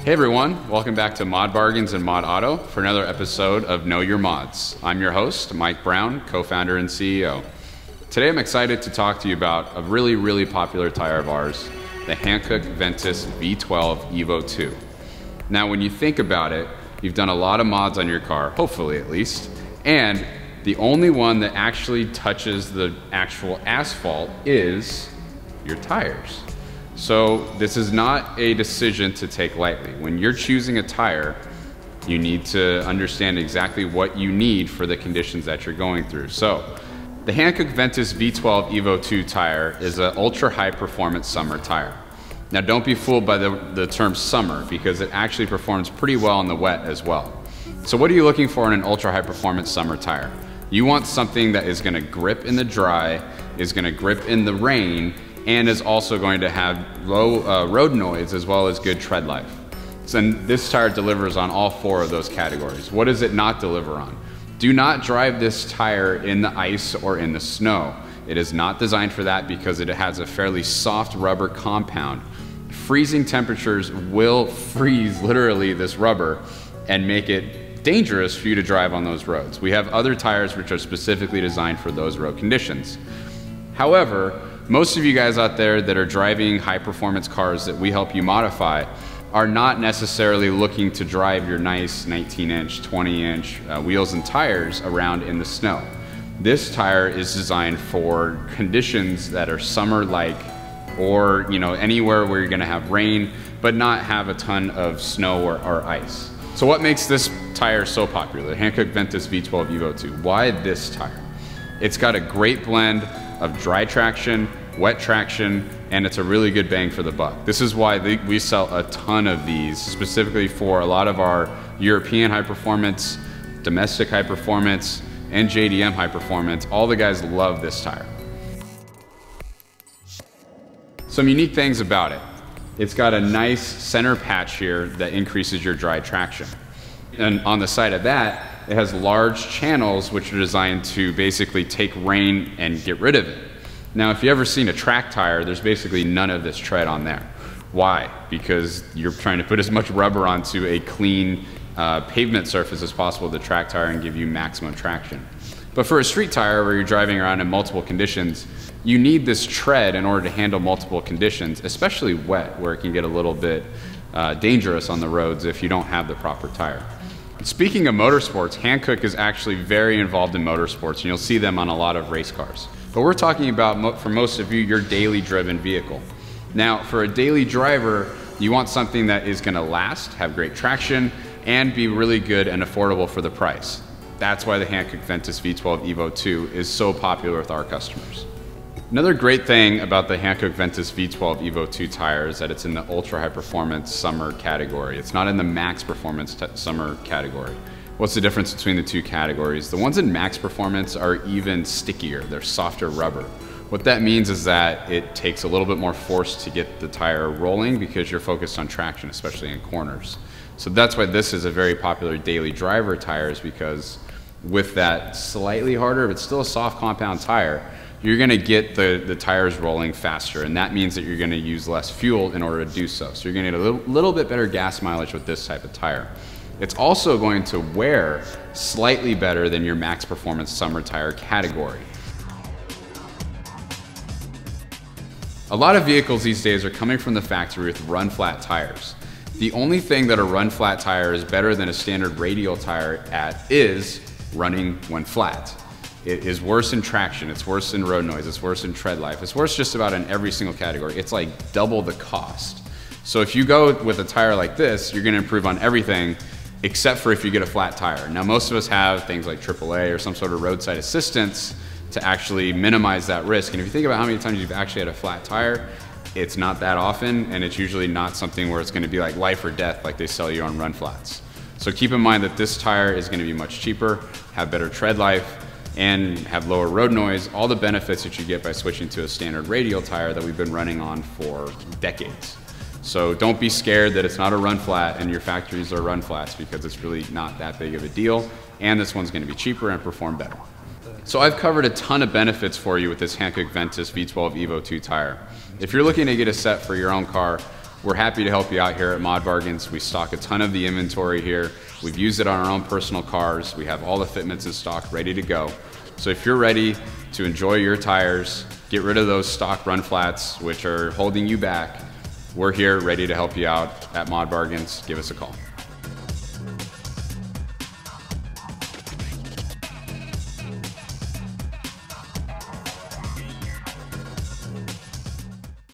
Hey everyone, welcome back to Modbargains and Mod Auto for another episode of Know Your Mods. I'm your host, Mike Brown, co-founder and CEO. Today I'm excited to talk to you about a really popular tire of ours, the Hankook Ventus V12 evo2. Now when you think about it, you've done a lot of mods on your car, hopefully at least, and the only one that actually touches the actual asphalt is your tires. So this is not a decision to take lightly. When you're choosing a tire, you need to understand exactly what you need for the conditions that you're going through. So the Hankook Ventus V12 evo2 tire is an ultra high performance summer tire. Now don't be fooled by the term summer, because it actually performs pretty well in the wet as well. So what are you looking for in an ultra high performance summer tire? You want something that is going to grip in the dry, is going to grip in the rain, and is also going to have low road noise as well as good tread life. So this tire delivers on all four of those categories. What does it not deliver on? Do not drive this tire in the ice or in the snow. It is not designed for that because it has a fairly soft rubber compound. Freezing temperatures will freeze literally this rubber and make it dangerous for you to drive on those roads. We have other tires which are specifically designed for those road conditions. However, most of you guys out there that are driving high performance cars that we help you modify are not necessarily looking to drive your nice 19-inch, 20-inch wheels and tires around in the snow. This tire is designed for conditions that are summer-like, or anywhere where you're gonna have rain, but not have a ton of snow or ice. So what makes this tire so popular, the Hankook Ventus V12 evo2? Why this tire? It's got a great blend of dry traction, wet traction, and it's a really good bang for the buck. This is why we sell a ton of these, specifically for a lot of our European high performance, domestic high performance, and JDM high performance. All the guys love this tire. Some unique things about it. It's got a nice center patch here that increases your dry traction. And on the side of that, it has large channels which are designed to basically take rain and get rid of it. Now, if you've ever seen a track tire, there's basically none of this tread on there. Why? Because you're trying to put as much rubber onto a clean pavement surface as possible with the track tire and give you maximum traction. But for a street tire where you're driving around in multiple conditions, you need this tread in order to handle multiple conditions, especially wet, where it can get a little bit dangerous on the roads if you don't have the proper tire. Speaking of motorsports, Hankook is actually very involved in motorsports, and you'll see them on a lot of race cars. But we're talking about, for most of you, your daily driven vehicle. Now, for a daily driver, you want something that is gonna last, have great traction, and be really good and affordable for the price. That's why the Hankook Ventus V12 evo2 is so popular with our customers. Another great thing about the Hankook Ventus V12 evo2 tire is that it's in the ultra high performance summer category. It's not in the max performance summer category. What's the difference between the two categories? The ones in max performance are even stickier. They're softer rubber. What that means is that it takes a little bit more force to get the tire rolling because you're focused on traction, especially in corners. So that's why this is a very popular daily driver tire, is because with that slightly harder, but still a soft compound tire, you're gonna get the tires rolling faster, and that means that you're gonna use less fuel in order to do so. So you're gonna get a little bit better gas mileage with this type of tire. It's also going to wear slightly better than your max performance summer tire category. A lot of vehicles these days are coming from the factory with run flat tires. The only thing that a run flat tire is better than a standard radial tire at is running when flat. It is worse in traction, it's worse in road noise, it's worse in tread life, it's worse just about in every single category. It's like double the cost. So if you go with a tire like this, you're gonna improve on everything except for if you get a flat tire. Now most of us have things like AAA or some sort of roadside assistance to actually minimize that risk. And if you think about how many times you've actually had a flat tire, it's not that often, and it's usually not something where it's gonna be like life or death like they sell you on run flats. So keep in mind that this tire is gonna be much cheaper, have better tread life, and have lower road noise, all the benefits that you get by switching to a standard radial tire that we've been running on for decades. So don't be scared that it's not a run flat and your factories are run flats, because it's really not that big of a deal, and this one's gonna be cheaper and perform better. So I've covered a ton of benefits for you with this Hankook Ventus V12 evo2 tire. If you're looking to get a set for your own car, we're happy to help you out here at Modbargains. We stock a ton of the inventory here. We've used it on our own personal cars. We have all the fitments in stock ready to go. So if you're ready to enjoy your tires, get rid of those stock run flats which are holding you back, we're here ready to help you out at Modbargains. Give us a call.